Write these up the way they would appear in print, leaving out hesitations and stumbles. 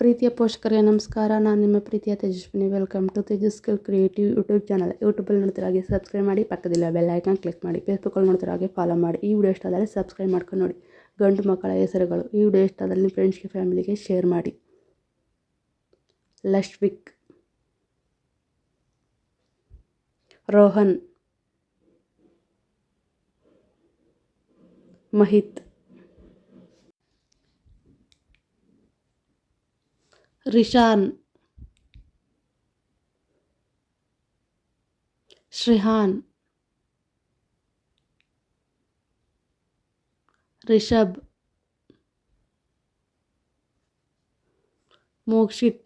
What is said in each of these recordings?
ಪ್ರೀತಿಯ ಪೋಷಕರೇ ನಮಸ್ಕಾರ. ನಾನು ನಿಮ್ಮ ಪ್ರೀತಿಯ Tejaswini. Welcome to Tejaskal creative YouTube channel. ಯೂಟ್ಯೂಬಲ್ಲಿ ನೋಡ್ತಿರೋ ಹಾಗೆ ಸಬ್ಸ್ಕ್ರೈಬ್ ಮಾಡಿ, ಪಕ್ಕದಲ್ಲಿರೋ ಬೆಲ್ ಐಕಾನ್ ಕ್ಲಿಕ್ ಮಾಡಿ. ಫೇಸ್ಬುಕ್ಕಲ್ಲಿ ನೋಡ್ತಿರೋ ಹಾಗೆ ಫಾಲೋ ಮಾಡಿ. ಈ ವಿಡಿಯೋ ಇಷ್ಟ ಆದರೆ ಸಬ್ಸ್ಕ್ರೈಬ್ ಮಾಡ್ಕೊಂಡು ನೋಡಿ. ಗಂಡು ಮಕ್ಕಳ ಹೆಸರುಗಳು. ಈ ವಿಡಿಯೋ ಇಷ್ಟ ಆದರೆ ನಿಮ್ಮ ಫ್ರೆಂಡ್ಸ್ಗೆ, ಫ್ಯಾಮಿಲಿಗೆ ಶೇರ್ ಮಾಡಿ. ಲಶ್ವಿಕ್, ರೋಹನ್, ಮಹಿತ್, ರಿಶಾನ್, ಶ್ರಿಹಾನ್, ರಿಷಬ್, ಮೋಕ್ಷಿತ್,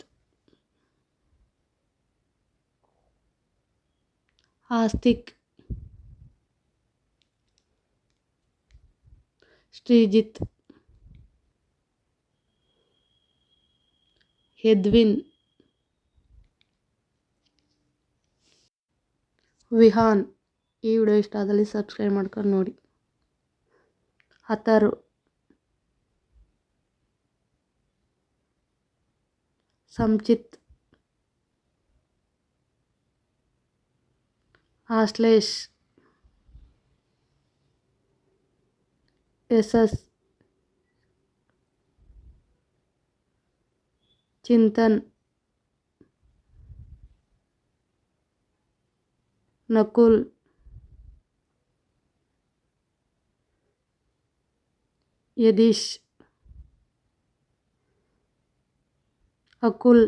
ಆಸ್ತಿಕ್, ಶ್ರೀಜಿತ್, ಎದ್ವಿನ್, ವಿಹಾನ್. ಈ ವಿಡಿಯೋ ಇಷ್ಟ ಆದಲ್ಲಿ ಸಬ್ಸ್ಕ್ರೈಬ್ ಮಾಡ್ಕೊಂಡು ನೋಡಿ. ಅಥರು, ಸಂಚಿತ್, ಆಶ್ಲೇಷ್, ಯಶಸ್, ಚಿಂತನ್, ನಕುಲ್, ಯದೀಶ್, ಅಕುಲ್,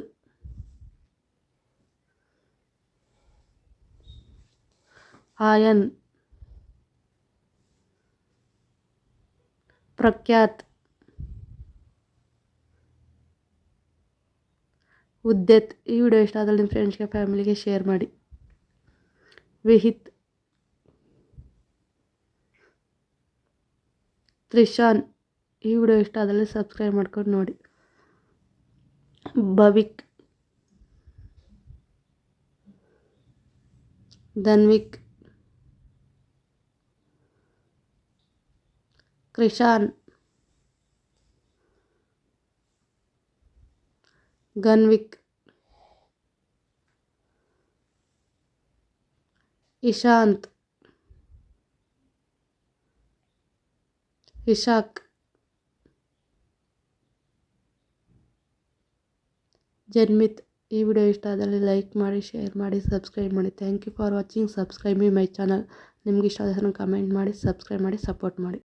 ಆಯನ್, ಪ್ರಖ್ಯಾತ್, ಉದ್ದೆತ್. ಈ ವಿಡಿಯೋ ಇಷ್ಟ ಆದರೆ ನಿಮ್ಮ ಫ್ರೆಂಡ್ಸ್ಗೆ, ಫ್ಯಾಮಿಲಿಗೆ ಶೇರ್ ಮಾಡಿ. ವಿಹಿತ್, ತ್ರಿಶಾನ್. ಈ ವಿಡಿಯೋ ಇಷ್ಟ ಆದಲ್ಲಿ ಸಬ್ಸ್ಕ್ರೈಬ್ ಮಾಡ್ಕೊಂಡು ನೋಡಿ. ಭವಿಕ್, ಧನ್ವಿಕ್, ಕ್ರಿಶಾನ್, ಗನ್ವಿಕ್, ಇಶಾಂತ್, ಇಶಾಕ್, ಜನ್ಮಿತ್. ಈ ವಿಡಿಯೋ ಇಷ್ಟ ಆದಲ್ಲಿ ಲೈಕ್ ಮಾಡಿ, ಶೇರ್ ಮಾಡಿ, ಸಬ್ಸ್ಕ್ರೈಬ್ ಮಾಡಿ. Thank you for watching. Subscribe my channel. ನಿಮ್ಗೆ ಇಷ್ಟ ಆದರೆ ಕಮೆಂಟ್ ಮಾಡಿ, ಸಬ್ಸ್ಕ್ರೈಬ್ ಮಾಡಿ, ಸಪೋರ್ಟ್ ಮಾಡಿ.